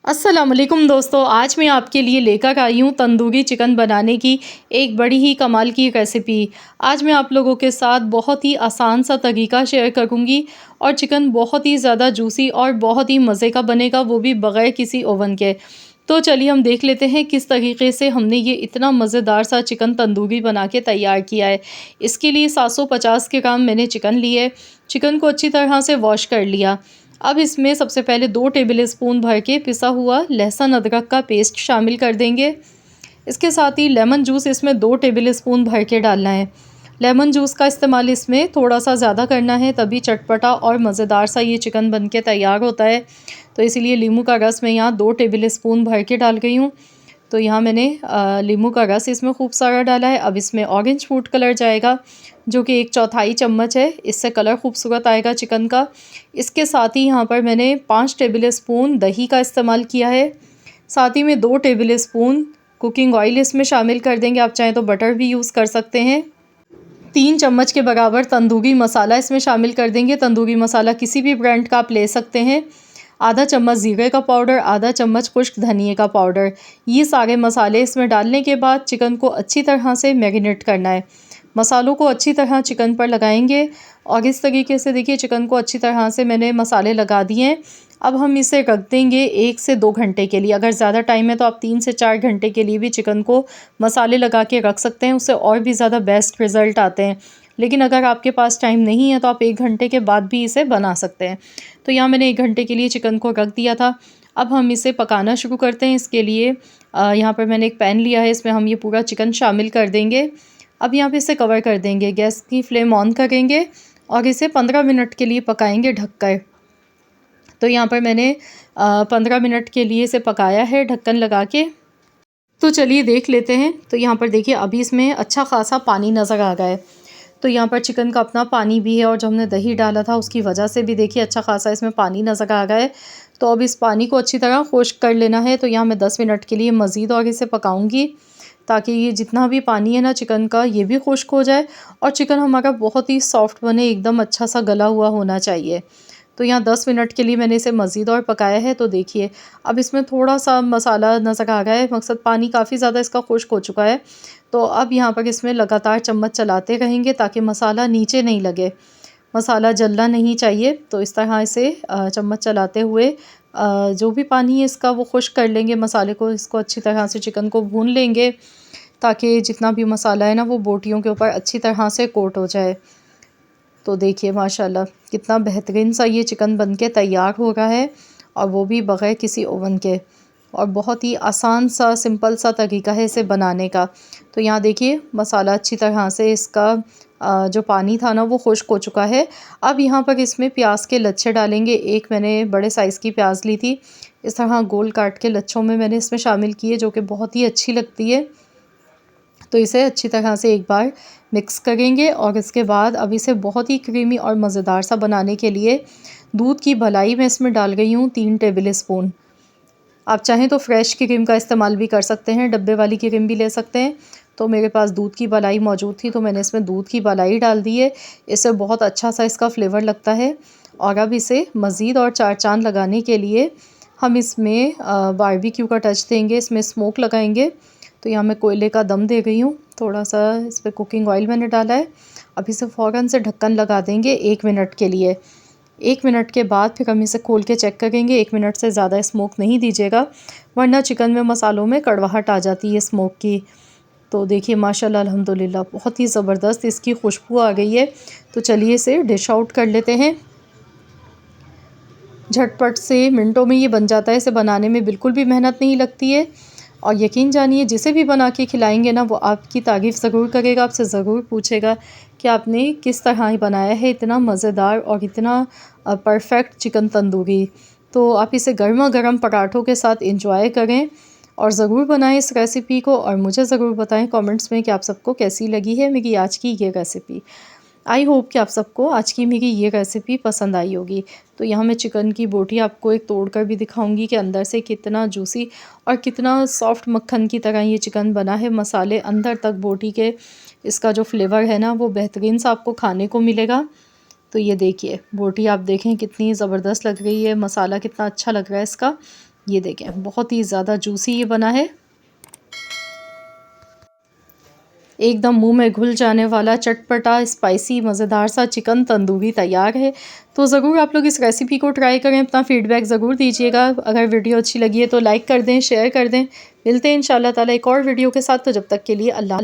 अस्सलाम वालेकुम दोस्तों, आज मैं आपके लिए लेकर आई हूँ तंदूरी चिकन बनाने की एक बड़ी ही कमाल की रेसिपी। आज मैं आप लोगों के साथ बहुत ही आसान सा तरीका शेयर करूँगी और चिकन बहुत ही ज़्यादा जूसी और बहुत ही मज़े का बनेगा, वो भी बग़ैर किसी ओवन के। तो चलिए हम देख लेते हैं किस तरीके से हमने ये इतना मज़ेदार सा चिकन तंदूरी बना के तैयार किया है। इसके लिए 750 ग्राम मैंने चिकन लिए। चिकन को अच्छी तरह से वॉश कर लिया। अब इसमें सबसे पहले 2 टेबल स्पून भर के पिसा हुआ लहसुन अदरक का पेस्ट शामिल कर देंगे। इसके साथ ही लेमन जूस इसमें 2 टेबल स्पून भर के डालना है। लेमन जूस का इस्तेमाल इसमें थोड़ा-सा ज़्यादा करना है, तभी चटपटा और मज़ेदार सा ये चिकन बन के तैयार होता है। तो इसीलिए नींबू का रस मैं यहाँ 2 टेबल स्पून भर के डाल गई हूँ। तो यहाँ मैंने नींबू का रस इसमें खूब सारा डाला है। अब इसमें ऑरेंज फूड कलर जाएगा, जो कि 1/4 चम्मच है। इससे कलर खूबसूरत आएगा चिकन का। इसके साथ ही यहाँ पर मैंने 5 टेबल स्पून दही का इस्तेमाल किया है। साथ ही में 2 टेबल स्पून कुकिंग ऑयल इसमें शामिल कर देंगे। आप चाहें तो बटर भी यूज़ कर सकते हैं। 3 चम्मच के बराबर तंदूरी मसाला इसमें शामिल कर देंगे। तंदूरी मसाला किसी भी ब्रांड का आप ले सकते हैं। आधा चम्मच ज़ीरे का पाउडर, आधा चम्मच खुश्क धनिये का पाउडर। ये सारे मसाले इसमें डालने के बाद चिकन को अच्छी तरह से मैरिनेट करना है। मसालों को अच्छी तरह चिकन पर लगाएंगे और इस तरीके से देखिए चिकन को अच्छी तरह से मैंने मसाले लगा दिए हैं। अब हम इसे रख देंगे 1 से 2 घंटे के लिए। अगर ज़्यादा टाइम है तो आप 3 से 4 घंटे के लिए भी चिकन को मसाले लगा के रख सकते हैं, उससे और भी ज़्यादा बेस्ट रिज़ल्ट आते हैं। लेकिन अगर आपके पास टाइम नहीं है तो आप 1 घंटे के बाद भी इसे बना सकते हैं। तो यहाँ मैंने 1 घंटे के लिए चिकन को रख दिया था। अब हम इसे पकाना शुरू करते हैं। इसके लिए यहाँ पर मैंने एक पैन लिया है, इसमें हम ये पूरा चिकन शामिल कर देंगे। अब यहाँ पे इसे कवर कर देंगे, गैस की फ्लेम ऑन करेंगे और इसे 15 मिनट के लिए पकाएंगे ढककर। तो यहाँ पर मैंने 15 मिनट के लिए इसे पकाया है ढक्कन लगा के। तो चलिए देख लेते हैं। तो यहाँ पर देखिए अभी इसमें अच्छा खासा पानी नज़र आ गया है। तो यहाँ पर चिकन का अपना पानी भी है और जो हमने दही डाला था उसकी वजह से भी देखिए अच्छा खासा इसमें पानी नज़र आ गया है। तो अब इस पानी को अच्छी तरह खुश्क कर लेना है। तो यहाँ मैं 10 मिनट के लिए मज़ीद और इसे पकाऊंगी, ताकि ये जितना भी पानी है ना चिकन का ये भी खुश्क हो जाए और चिकन हमारा बहुत ही सॉफ्ट बने, एकदम अच्छा सा गला हुआ होना चाहिए। तो यहाँ 10 मिनट के लिए मैंने इसे मज़ीद और पकाया है। तो देखिए अब इसमें थोड़ा-सा मसाला नज़र आ रहा है, मकसद पानी काफ़ी ज़्यादा इसका खुश्क हो चुका है। तो अब यहाँ पर इसमें लगातार चम्मच चलाते रहेंगे ताकि मसाला नीचे नहीं लगे, मसाला जलना नहीं चाहिए। तो इस तरह इसे चम्मच चलाते हुए जो भी पानी है इसका वो खुश्क कर लेंगे मसाले को। इसको अच्छी तरह से चिकन को भून लेंगे ताकि जितना भी मसाला है ना वो बोटियों के ऊपर अच्छी तरह से कोट हो जाए। तो देखिए माशाल्लाह कितना बेहतरीन सा ये चिकन बन के तैयार हो रहा है और वो भी बग़ैर किसी ओवन के। और बहुत ही आसान सा सिंपल सा तरीका है इसे बनाने का। तो यहाँ देखिए मसाला अच्छी तरह से इसका जो पानी था ना वो खुश्क हो चुका है। अब यहाँ पर इसमें प्याज के लच्छे डालेंगे। एक मैंने बड़े साइज़ की प्याज ली थी, इस तरह गोल काट के लच्छों में मैंने इसमें शामिल किए, जो कि बहुत ही अच्छी लगती है। तो इसे अच्छी तरह से एक बार मिक्स करेंगे और इसके बाद अब इसे बहुत ही क्रीमी और मज़ेदार सा बनाने के लिए दूध की भलाई मैं इसमें डाल गई हूँ 3 टेबल स्पून। आप चाहें तो फ्रेश क्रीम का इस्तेमाल भी कर सकते हैं, डब्बे वाली क्रीम भी ले सकते हैं। तो मेरे पास दूध की भलाई मौजूद थी तो मैंने इसमें दूध की भलाई डाल दी है। इससे बहुत अच्छा सा इसका फ्लेवर लगता है। और अब इसे मज़ीद और 4 चाँद लगाने के लिए हम इसमें बारबेक्यू का टच देंगे, इसमें स्मोक लगाएंगे। तो यहाँ मैं कोयले का दम दे गई हूँ, थोड़ा-सा इस पे कुकिंग ऑयल मैंने डाला है। अब इसे फ़ौरन से ढक्कन लगा देंगे 1 मिनट के लिए। 1 मिनट के बाद फिर हम इसे खोल के चेक करेंगे। 1 मिनट से ज़्यादा स्मोक नहीं दीजिएगा, वरना चिकन में मसालों में कड़वाहट आ जाती है स्मोक की। तो देखिए माशाल्लाह अल्हम्दुलिल्लाह बहुत ही ज़बरदस्त इसकी खुशबू आ गई है। तो चलिए इसे डिश आउट कर लेते हैं। झटपट से मिनटों में ये बन जाता है, इसे बनाने में बिल्कुल भी मेहनत नहीं लगती है। और यकीन जानिए जिसे भी बना के खिलाएंगे ना वो आपकी तारीफ़ ज़रूर करेगा, आपसे ज़रूर पूछेगा कि आपने किस तरह बनाया है इतना मज़ेदार और इतना परफ़ेक्ट चिकन तंदूरी। तो आप इसे गर्मा-गर्म पराठों के साथ एंजॉय करें और ज़रूर बनाएं इस रेसिपी को और मुझे ज़रूर बताएं कमेंट्स में कि आप सबको कैसी लगी है मेरी आज की ये रेसिपी। आई होप कि आप सबको आज की मेरी ये रेसिपी पसंद आई होगी। तो यहाँ मैं चिकन की बोटी आपको एक तोड़ कर भी दिखाऊंगी कि अंदर से कितना जूसी और कितना सॉफ्ट मक्खन की तरह ये चिकन बना है। मसाले अंदर तक बोटी के, इसका जो फ्लेवर है ना वो बेहतरीन सा आपको खाने को मिलेगा। तो ये देखिए बोटी आप देखें कितनी ज़बरदस्त लग रही है, मसाला कितना अच्छा लग रहा है इसका। ये देखें बहुत ही ज़्यादा जूसी ये बना है। एकदम मुंह में घुल जाने वाला चटपटा स्पाइसी मज़ेदार सा चिकन तंदूरी तैयार है। तो ज़रूर आप लोग इस रेसिपी को ट्राई करें, अपना फीडबैक ज़रूर दीजिएगा। अगर वीडियो अच्छी लगी है तो लाइक कर दें, शेयर कर दें। मिलते हैं इंशाल्लाह ताला एक और वीडियो के साथ, तो जब तक के लिए अल्लाह।